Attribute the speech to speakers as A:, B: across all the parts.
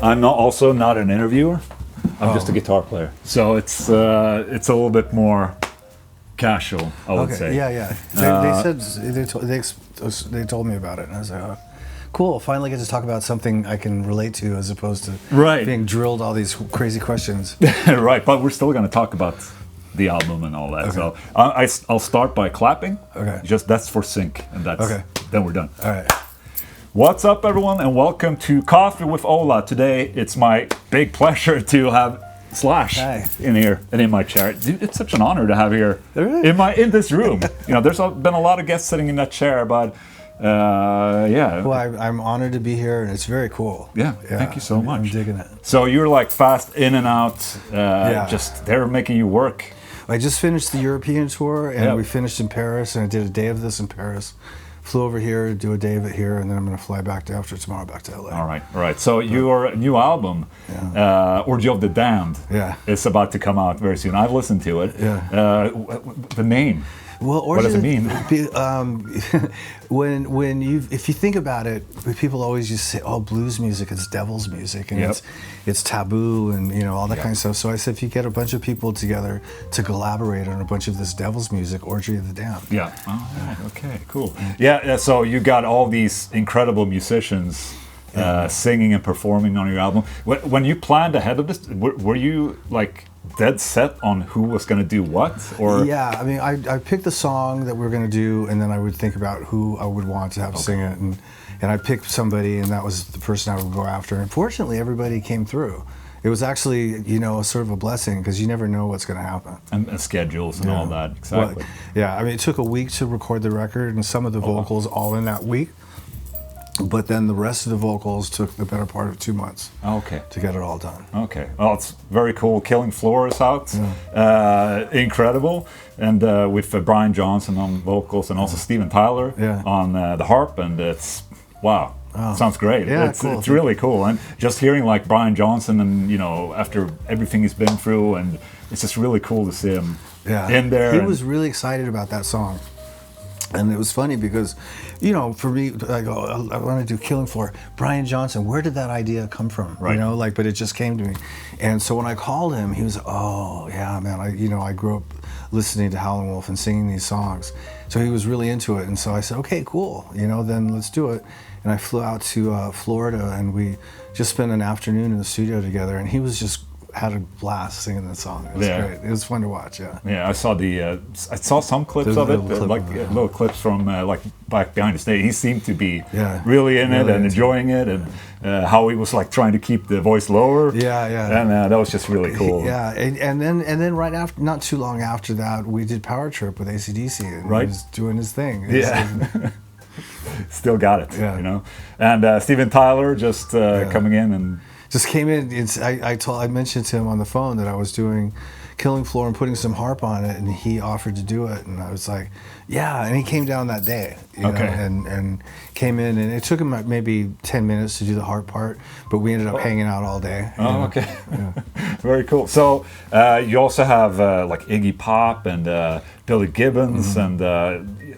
A: I'm also not an interviewer. I'm just a guitar player. So it's a little bit more casual, I would say.
B: Yeah. They told me about it, and I was like, oh, cool. Finally get to talk about something I can relate to, as opposed to being drilled all these crazy questions.
A: Right, but we're still going to talk about the album and all that. Okay. So I'll start by clapping.
B: Okay.
A: Just that's for sync, and then we're done.
B: All right.
A: What's up, everyone, and welcome to Coffee with Ola. Today, it's my big pleasure to have Slash in here and in my chair. Dude, it's such an honor to have here in this room. There's been a lot of guests sitting in that chair, but yeah.
B: Well, I'm honored to be here, and it's very cool.
A: Yeah. Thank you so much.
B: I'm digging it.
A: So you're like fast in and out. Just they're making you work.
B: I just finished the European tour, and we finished in Paris, and I did a day of this in Paris. Flew over here, do a day of it here, and then I'm going to fly back after tomorrow back to LA. All
A: right. So your new album, Orgy of the Damned, is about to come out very soon. I've listened to it.
B: Yeah.
A: The name.
B: Well,
A: what does it mean?
B: If you think about it, people always just say, "Oh, blues music, it's devil's music, and it's taboo, and all that kind of stuff." So I said, if you get a bunch of people together to collaborate on a bunch of this devil's music, Orgy of the Damned.
A: Yeah. All right. Okay. Cool. Yeah. So you got all these incredible musicians singing and performing on your album. When you planned ahead of this, were you like dead set on who was going to do what? Or
B: I mean, I picked the song that we were going to do, and then I would think about who I would want to have sing it, and I picked somebody, and that was the person I would go after. And fortunately, everybody came through. It was actually, sort of a blessing, because you never know what's going to happen.
A: And schedules and all that, exactly.
B: Well, I mean, it took a week to record the record, and some of the vocals all in that week. But then the rest of the vocals took the better part of 2 months to get it all done. Okay.
A: Well, it's very cool. Killing Floor is out. Incredible. And with Brian Johnson on vocals, and also Steven Tyler on the harp. And it's, wow. Oh. Sounds great.
B: Yeah,
A: it's really cool. And just hearing like Brian Johnson and, after everything he's been through, and it's just really cool to see him in there.
B: He was really excited about that song. And it was funny because, for me, I go, I want to do Killing Floor. Brian Johnson, where did that idea come from?
A: Right.
B: But it just came to me. And so when I called him, he was, oh, yeah, man, I grew up listening to Howlin' Wolf and singing these songs. So he was really into it. And so I said, okay, cool, then let's do it. And I flew out to Florida, and we just spent an afternoon in the studio together, and he was just had a blast singing that song. It was great. It was fun to watch.
A: Yeah, I saw some clips of it, little clips from like back behind the stage. He seemed to be really in it and enjoying it, and how he was like trying to keep the voice lower. And that was just really cool.
B: Yeah, and then right after, not too long after that, we did Power Trip with AC/DC, and he was doing his thing.
A: Still got it. And Steven Tyler just coming in and.
B: Just came in. I mentioned to him on the phone that I was doing Killing Floor and putting some harp on it, and he offered to do it, and I was like, yeah. And he came down that day, and came in, and it took him maybe 10 minutes to do the harp part, but we ended up hanging out all day.
A: Okay. Very cool. So you also have like Iggy Pop and Billy Gibbons and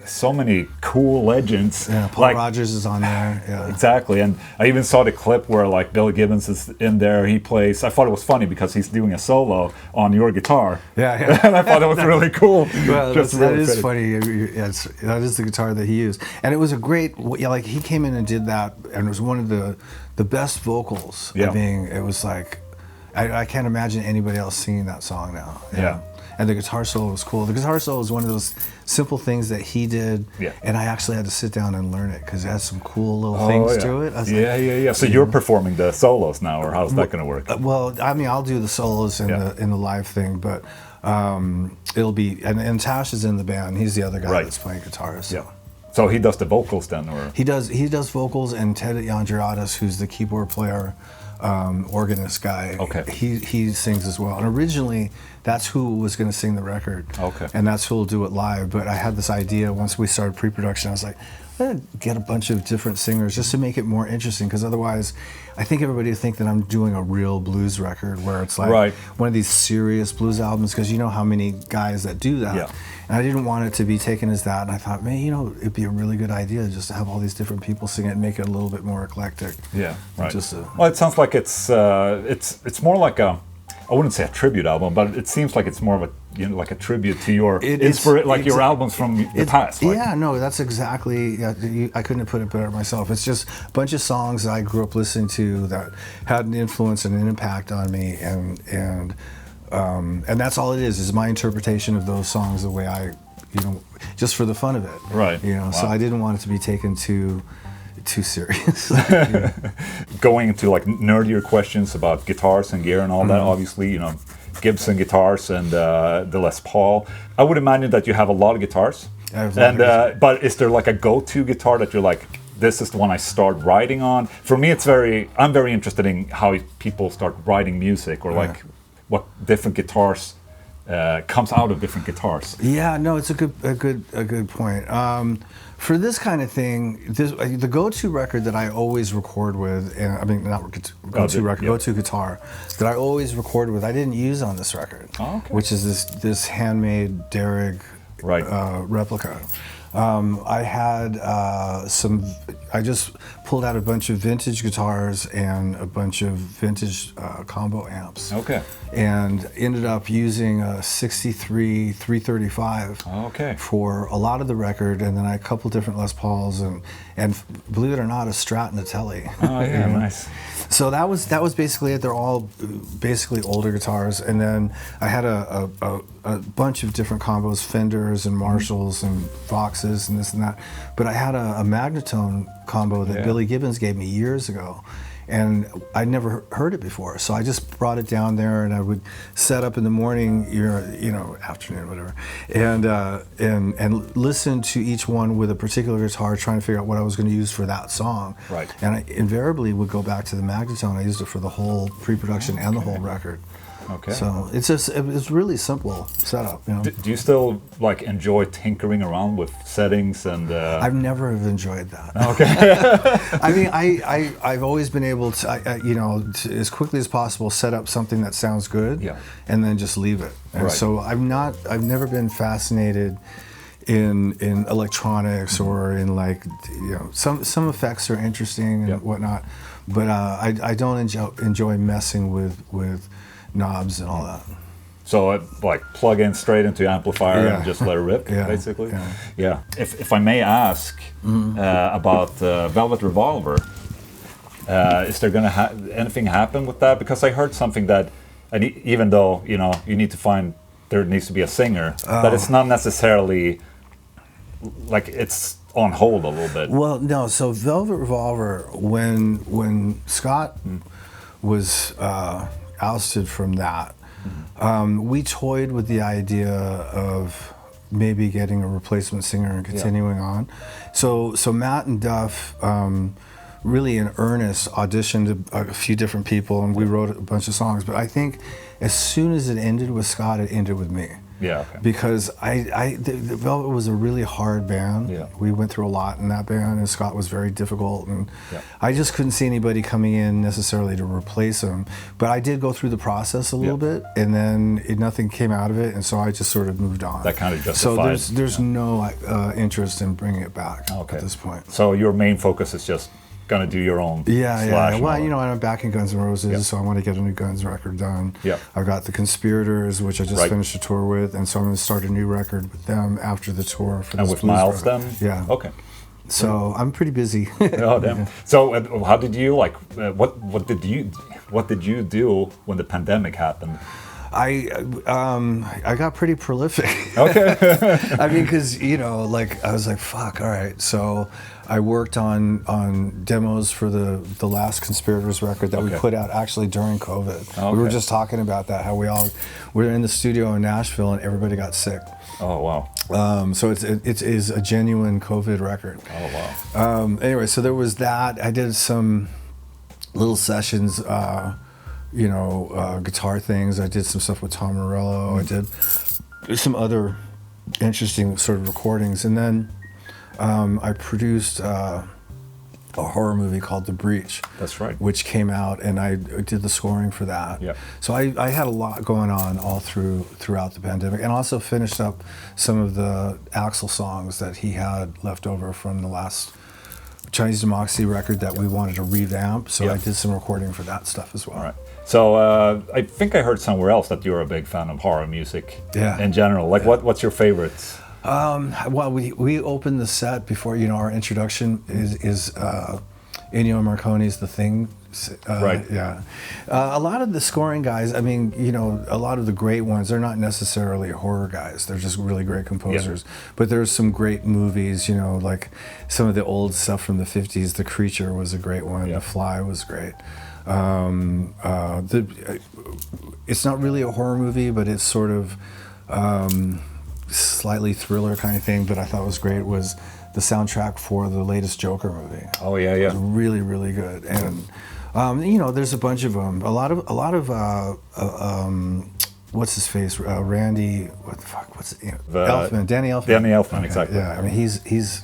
A: so many cool legends.
B: Yeah, Paul Rogers is on there. Yeah.
A: Exactly. And I even saw the clip where like Billy Gibbons is in there. He plays, I thought it was funny because he's doing a solo on your guitar.
B: Yeah.
A: And I thought it was really cool.
B: Well, that is funny. That is the guitar that he used. And it was a great, like he came in and did that, and it was one of the best vocals. It was like, I can't imagine anybody else singing that song now.
A: Yeah.
B: And the guitar solo was cool. The guitar solo was one of those simple things that he did, and I actually had to sit down and learn it because it has some cool little things to it. I was
A: So you're performing the solos now, or how's that going to work?
B: Well, I mean, I'll do the solos in the live thing, but it'll be and Tash is in the band. He's the other guy that's playing guitar.
A: So he does the vocals then, or
B: he does vocals, and Ted Yanderatis, who's the keyboard player, organist guy. He sings as well. And originally, that's who was going to sing the record. And that's who will do it live. But I had this idea once we started pre-production. I was like, get a bunch of different singers just to make it more interesting, because otherwise I think everybody would think that I'm doing a real blues record where it's like one of these serious blues albums, because you know how many guys that do that.
A: Yeah.
B: And I didn't want it to be taken as that, and I thought, man, you know, it'd be a really good idea just to have all these different people sing it and make it a little bit more eclectic.
A: Yeah, right. Well, it sounds like it's more like a, I wouldn't say a tribute album, but it seems like it's more of a, you know, like a tribute to your your albums from the past. Like.
B: Yeah, no, that's exactly. I couldn't have put it better myself. It's just a bunch of songs that I grew up listening to that had an influence and an impact on me, and that's all it is my interpretation of those songs the way I, you know, just for the fun of it.
A: Right.
B: You know,
A: wow.
B: So I didn't want it to be taken too serious.
A: Going into like nerdier questions about guitars and gear and all that, obviously, you know, Gibson guitars and the Les Paul. I would imagine that you have a lot of guitars. But is there like a go-to guitar that you're like, this is the one I start writing on? For me, I'm very interested in how people start writing music, or like what different guitars comes out of different guitars.
B: Yeah, no, it's a good point. For this kind of thing, the go-to record that I always record with, and I mean not go-to record, go-to guitar that I always record with, I didn't use on this record, which is this handmade Derrig replica. I had I just pulled out a bunch of vintage guitars and a bunch of vintage combo amps.
A: Okay.
B: And ended up using a 63 335 for a lot of the record, and then a couple different Les Pauls, and believe it or not, a Strat and a Telly.
A: Oh yeah, nice.
B: So that was basically it. They're all basically older guitars, and then I had a bunch of different combos, Fenders and Marshalls and Voxes and this and that. But I had a Magnatone combo that Billy Gibbons gave me years ago, and I'd never heard it before. So I just brought it down there, and I would set up in the morning, afternoon, whatever, and listen to each one with a particular guitar, trying to figure out what I was going to use for that song.
A: Right.
B: And I invariably would go back to the Magnatone. I used it for the whole pre-production and the whole record.
A: Okay.
B: So it's really simple setup. You know?
A: Do you still like enjoy tinkering around with settings and?
B: I've never have enjoyed that.
A: Okay.
B: I mean, I've always been able to, as quickly as possible, set up something that sounds good, and then just leave it. And so I've never been fascinated in electronics or in some effects are interesting and whatnot, but I don't enjoy messing with knobs and all that.
A: So like plug in straight into your amplifier and just let it rip, basically. Yeah. If I may ask about Velvet Revolver, is there gonna anything happen with that? Because I heard something that, even though you need to find, there needs to be a singer, but it's not necessarily like it's on hold a little bit.
B: Well, no. So Velvet Revolver, when Scott was ousted from that, we toyed with the idea of maybe getting a replacement singer and continuing on. So Matt and Duff really in earnest auditioned a few different people, and we wrote a bunch of songs. But I think as soon as it ended with Scott, it ended with me.
A: Yeah. Okay.
B: Because the Velvet was a really hard band.
A: Yeah.
B: We went through a lot in that band, and Scott was very difficult, and I just couldn't see anybody coming in necessarily to replace him. But I did go through the process a little bit, and then nothing came out of it, and so I just sort of moved on.
A: That kind of justifies.
B: So there's no interest in bringing it back at this point.
A: So your main focus is just gonna do your own.
B: Yeah. Well, I'm back in Guns N' Roses, so I want to get a new Guns record done.
A: Yeah.
B: I've got the Conspirators, which I just finished a tour with, and so I'm going to start a new record with them after the tour.
A: And with Miles, then?
B: Yeah.
A: Okay.
B: So I'm pretty busy.
A: Oh damn! So how did you what did you do when the pandemic happened?
B: I got pretty prolific.
A: Okay.
B: I mean, because I was like, fuck, all right. So I worked on demos for the last Conspirators record that we put out actually during COVID. Okay. We were just talking about that, how we were in the studio in Nashville and everybody got sick.
A: Oh wow.
B: So it is a genuine COVID record.
A: Oh wow.
B: Anyway, so there was that. I did some little sessions. Guitar things. I did some stuff with Tom Morello. I did some other interesting sort of recordings, and then I produced a horror movie called The Breach.
A: That's right.
B: Which came out, and I did the scoring for that.
A: Yeah.
B: So I had a lot going on all throughout the pandemic, and also finished up some of the Axl songs that he had left over from the last Chinese Democracy record that we wanted to revamp. So I did some recording for that stuff as well.
A: All right. So I think I heard somewhere else that you're a big fan of horror music in general. Like, what's your favorites?
B: Well, we opened the set before, our introduction is Ennio Morricone's The Thing.
A: Right.
B: Yeah. A lot of the scoring guys, I mean, a lot of the great ones, they're not necessarily horror guys. They're just really great composers. Yeah. But there's some great movies, like some of the old stuff from the 50s. The Creature was a great one. The Fly was great. It's not really a horror movie, but it's sort of slightly thriller kind of thing. But I thought was great was the soundtrack for the latest Joker movie.
A: Oh yeah.
B: It was really, really good. And there's a bunch of them. A lot of what's his face? Randy. What the fuck? What's Elfman? Danny Elfman.
A: Danny Elfman, exactly.
B: Yeah, I mean he's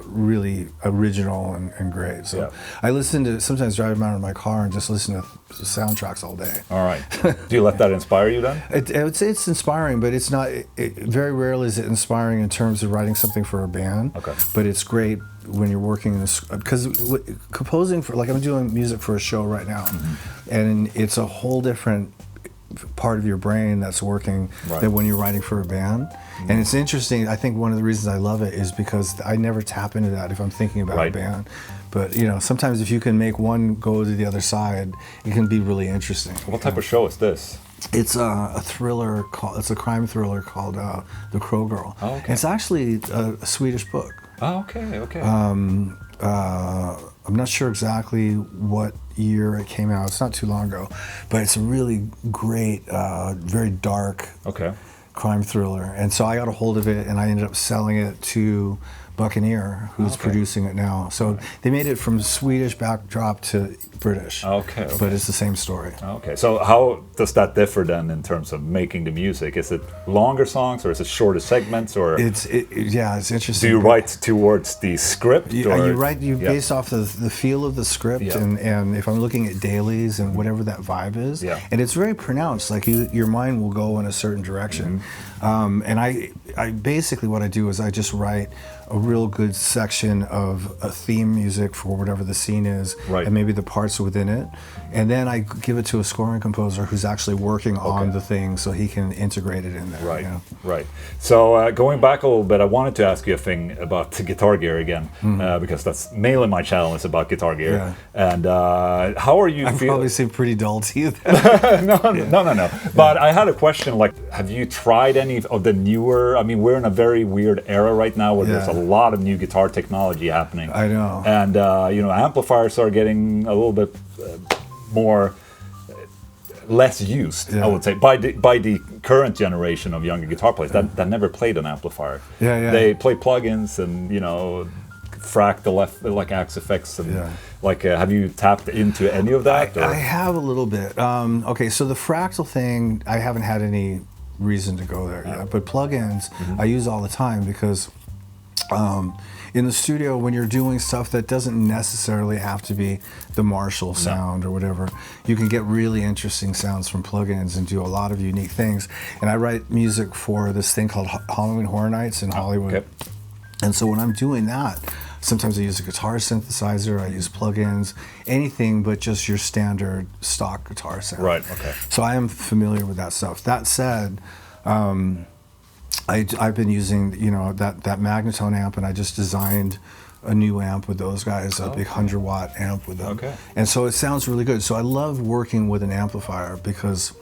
B: really original and great. So I listen to sometimes drive around in my car and just listen to soundtracks all day.
A: All right. Do you let that inspire you then?
B: I would say it's inspiring, but it's not. Very rarely is it inspiring in terms of writing something for a band.
A: Okay.
B: But it's great when you're working in this, because composing for, like, I'm doing music for a show right now, and it's a whole different part of your brain that's working than when you're writing for a band. And it's interesting. I think one of the reasons I love it is because I never tap into that if I'm thinking about a band. But sometimes if you can make one go to the other side, it can be really interesting.
A: What type of show is this?
B: It's a thriller it's a crime thriller called The Crow Girl.
A: Oh, okay.
B: It's actually a Swedish book.
A: Oh, okay.
B: I'm not sure exactly what year it came out. It's not too long ago, but it's a really great, very dark crime thriller. And so I got a hold of it, and I ended up selling it to Buccaneer, who's producing it now. So they made it from Swedish backdrop to British.
A: Okay.
B: But it's the same story.
A: Okay. So how does that differ then in terms of making the music? Is it longer songs or is it shorter segments or?
B: It's interesting.
A: Do you write towards the script?
B: You write based off the feel of the script and if I'm looking at dailies and whatever that vibe is. Yeah. And it's very pronounced. Like your mind will go in a certain direction. And I basically what I do is I just write a real good section of a theme music for whatever the scene is, and maybe the parts within it, and then I give it to a scoring composer who's actually working on the thing, so he can integrate it in there.
A: Right. So going back a little bit, I wanted to ask you a thing about guitar gear again, because that's mainly my channel is about guitar gear. Yeah. And how are you?
B: I probably seem pretty dull to you.
A: No. But I had a question. Like, have you tried any of the newer? I mean, we're in a very weird era right now where there's a lot of new guitar technology happening.
B: I know.
A: And amplifiers are getting a little bit more less used, I would say, by the current generation of younger guitar players that never played an amplifier. They play plugins and frac the left, like Axe effects and like have you tapped into any of that?
B: I have a little bit. Okay, so the fractal thing, I haven't had any reason to go there yet, but plugins I use all the time because in the studio, when you're doing stuff that doesn't necessarily have to be the Marshall sound or whatever, you can get really interesting sounds from plugins and do a lot of unique things. And I write music for this thing called Halloween Horror Nights in Hollywood. Okay. And so when I'm doing that, sometimes I use a guitar synthesizer, I use plugins, anything but just your standard stock guitar sound.
A: Right, okay.
B: So I am familiar with that stuff. That said, I've been using that Magnetone amp, and I just designed a new amp with those guys, a big 100-watt amp with them. Okay. And so it sounds really good. So I love working with an amplifier because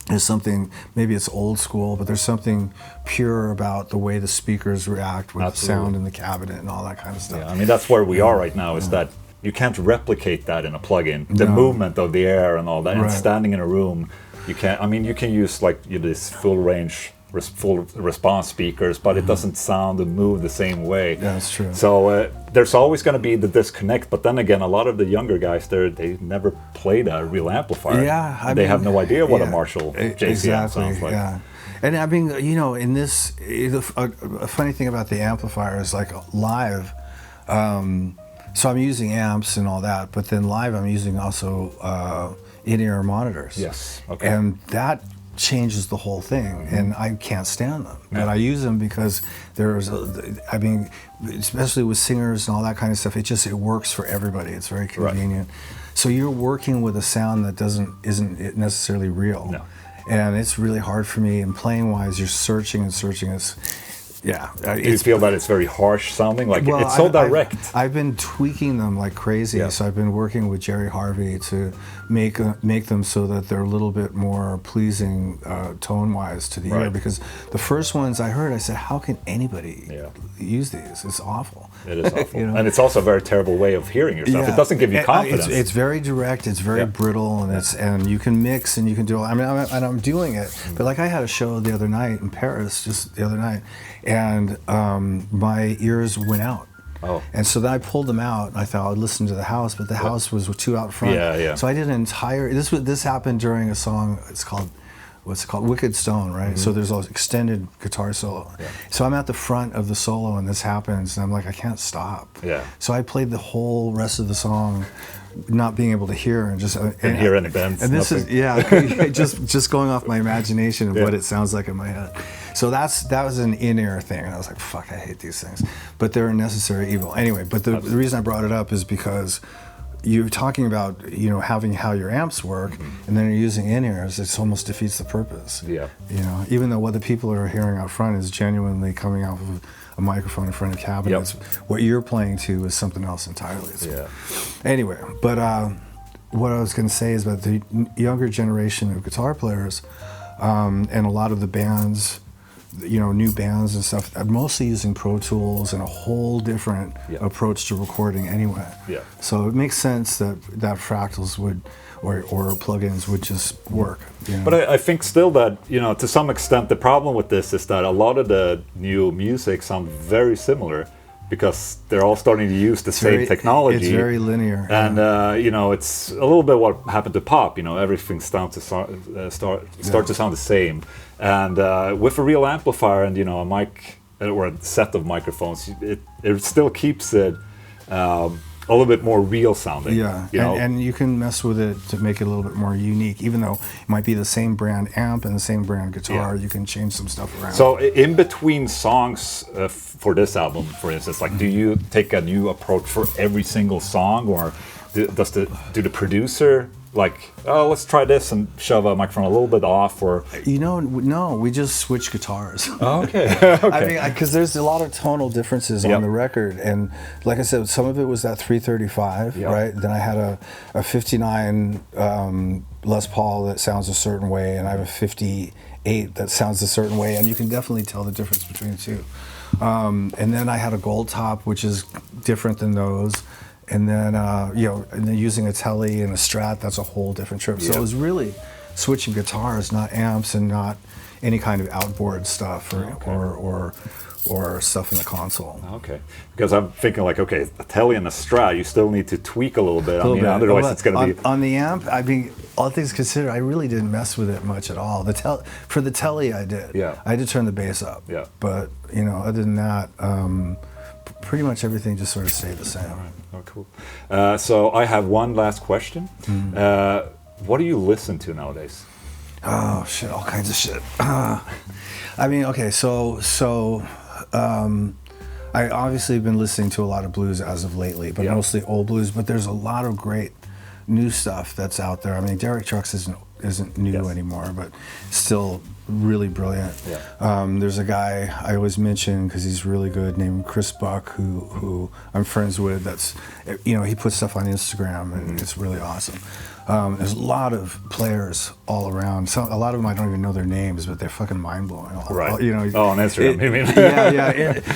B: there's something, maybe it's old school, but there's something pure about the way the speakers react with the sound in the cabinet and all that kind of stuff.
A: Yeah, I mean, that's where we are right now, is that you can't replicate that in a plugin. The movement of the air and all that, and standing in a room, you can't, I mean, you can use like this full range full response speakers, but it doesn't sound and move the same way.
B: Yeah, that's true.
A: So there's always going to be the disconnect, but then again, a lot of the younger guys, they never played a real amplifier.
B: Yeah,
A: they have no idea what a Marshall JCM sounds like.
B: Yeah. And I mean, you know, in this, a funny thing about the amplifier is like live. So I'm using amps and all that, but then live I'm using also in-ear monitors.
A: Yes. Okay.
B: And that changes the whole thing, and I can't stand them. But I use them because I mean, especially with singers and all that kind of stuff, it works for everybody. It's very convenient. Right. So you're working with a sound that isn't necessarily real. No. And it's really hard for me. And playing wise, you're searching and searching. Do
A: you feel that it's very harsh sounding? Like, well, it's so direct.
B: I've been tweaking them like crazy. Yeah. So I've been working with Jerry Harvey to make them so that they're a little bit more pleasing tone-wise to the ear. Because the first ones I heard, I said, how can anybody use these? It's awful.
A: It is awful. You know? And it's also a very terrible way of hearing yourself. It doesn't give you confidence.
B: It's very direct. It's very brittle, and you can mix and you can do. I mean, I'm doing it. But like I had a show the other night in Paris, just the other night, and my ears went out. Oh. And so then I pulled them out, and I thought I'd listen to the house, but the house was too out front. Yeah. So I did an entire. This happened during a song. It's called. What's it called? Wicked Stone, right? Mm-hmm. So there's an extended guitar solo. Yeah. So I'm at the front of the solo and this happens, and I'm like, I can't stop. Yeah. So I played the whole rest of the song, not being able to hear and just
A: and hear any bends.
B: And this is just going off my imagination of what it sounds like in my head. So that was an in-ear thing, and I was like, fuck, I hate these things, but they're a necessary evil. Anyway, but the reason I brought it up is because you're talking about, you know, having how your amps work, and then you're using in-ears. It almost defeats the purpose. Yeah. You know, even though what the people are hearing out front is genuinely coming off of a microphone in front of cabinets, what you're playing to is something else entirely. Anyway, but what I was going to say is about the younger generation of guitar players, and a lot of the bands, you know, new bands and stuff, I'm mostly using Pro Tools and a whole different approach to recording anyway. Yeah. So it makes sense that fractals would, or plugins would just work. You know?
A: But I think still that, you know, to some extent, the problem with this is that a lot of the new music sound very similar because they're all starting to use the same technology.
B: It's very linear.
A: And, you know, it's a little bit what happened to pop. You know, everything starts to start to sound the same. And with a real amplifier and, you know, a mic or a set of microphones, it still keeps it a little bit more real sounding.
B: Yeah, and you can mess with it to make it a little bit more unique. Even though it might be the same brand amp and the same brand guitar, you can change some stuff around.
A: So in between songs for this album, for instance, like, do you take a new approach for every single song, or do the producer like, oh, let's try this and shove a microphone a little bit off, or?
B: You know, no, we just switch guitars.
A: Oh, okay. Okay.
B: I mean, because there's a lot of tonal differences on the record, and like I said, some of it was that 335, right? Then I had a 59 Les Paul that sounds a certain way, and I have a 58 that sounds a certain way, and you can definitely tell the difference between the two. And then I had a gold top, which is different than those. And then, you know, and then using a Tele and a Strat, that's a whole different trip. So it was really switching guitars, not amps, and not any kind of outboard stuff or stuff in the console.
A: Okay, because I'm thinking like, okay, a Tele and a Strat, you still need to tweak a little bit. Otherwise it's going to be
B: on the amp. I mean, all things considered, I really didn't mess with it much at all. For the Tele, I did. Yeah, I did turn the bass up. Yeah, but you know, other than that, pretty much everything just sort of stayed the same.
A: All right. Oh, cool. So I have one last question. What do you listen to nowadays?
B: Oh shit, all kinds of shit. I mean, okay, so I obviously have been listening to a lot of blues as of lately, but mostly old blues. But there's a lot of great new stuff that's out there. I mean, Derek Trucks isn't new anymore, but still really brilliant. There's a guy I always mention because he's really good, named Chris Buck, who I'm friends with. That's, you know, he puts stuff on Instagram and it's really awesome. There's a lot of players all around. So a lot of them I don't even know their names, but they're fucking mind blowing.
A: Right.
B: You know.
A: On Instagram.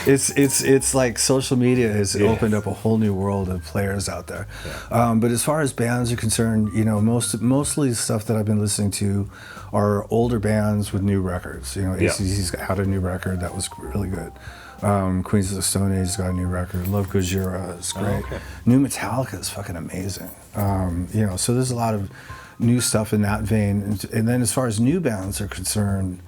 B: It's like social media has opened up a whole new world of players out there. But as far as bands are concerned, you know, mostly stuff that I've been listening to are older bands with new records. You know, AC/DC's had a new record that was really good. Queens of the Stone Age has got a new record. Love Gojira is great. New Metallica is fucking amazing. You know, so there's a lot of new stuff in that vein. And then as far as new bands are concerned,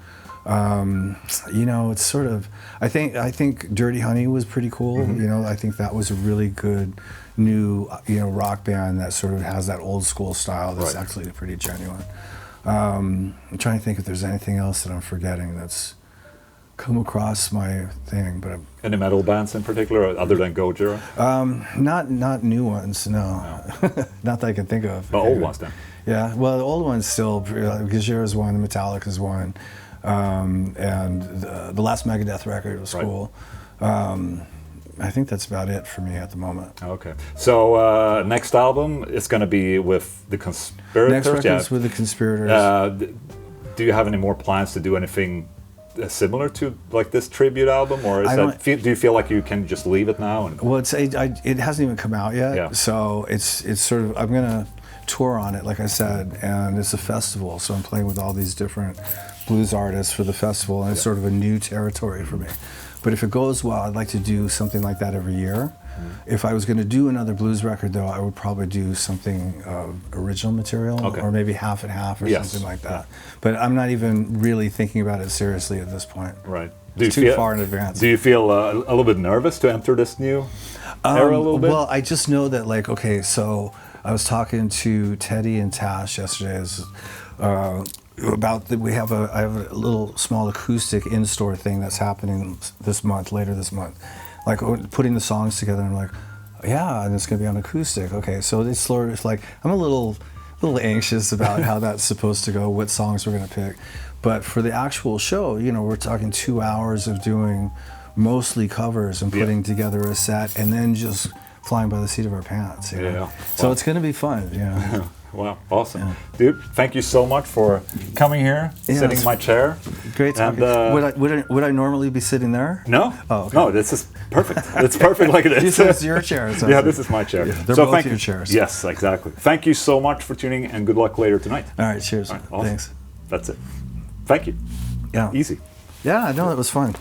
B: You know, it's sort of. I think Dirty Honey was pretty cool. You know, I think that was a really good new rock band that sort of has that old school style that's actually pretty genuine. I'm trying to think if there's anything else that I'm forgetting that's come across my thing, but
A: any metal bands in particular, other than Gojira?
B: Not new ones, no. Not that I can think of.
A: But old ones then?
B: Yeah, well, the old ones still. Gojira's one, Metallica's one, and the last Megadeth record was cool. I think that's about it for me at the moment.
A: Okay. So next album is going to be with the Conspirators?
B: Next record's with the Conspirators.
A: Do you have any more plans to do anything similar to like this tribute album, or do you feel like you can just leave it now?
B: Well, it hasn't even come out yet, so it's sort of, I'm gonna tour on it, like I said, and it's a festival, so I'm playing with all these different blues artists for the festival, and it's sort of a new territory for me. But if it goes well, I'd like to do something like that every year. If I was going to do another blues record, though, I would probably do something original material, or maybe half and half, or something like that. But I'm not even really thinking about it seriously at this point.
A: Right.
B: It's too far in advance.
A: Do you feel a little bit nervous to enter this new era a little bit?
B: Well, I just know that, like, okay, so I was talking to Teddy and Tash yesterday about I have a little small acoustic in-store thing that's happening later this month. Like putting the songs together, and I'm like, yeah, and it's gonna be on acoustic. Okay, so it's sort of like I'm a little anxious about how that's supposed to go, what songs we're gonna pick. But for the actual show, we're talking 2 hours of doing mostly covers and putting together a set, and then just flying by the seat of our pants. So it's gonna be fun.
A: Wow, awesome. Dude, thank you so much for coming here, sitting in my chair.
B: Great talking. Would I normally be sitting there?
A: No.
B: Oh, okay.
A: No, this is perfect. It's perfect like it is.
B: This is your chair.
A: Yeah, this is my chair.
B: Yeah, they're both your chairs.
A: Yes, exactly. Thank you so much for tuning in, and good luck later tonight.
B: All right, cheers.
A: All right, awesome.
B: Thanks.
A: That's it. Thank you.
B: Yeah.
A: Easy.
B: Yeah, I know, that was fun.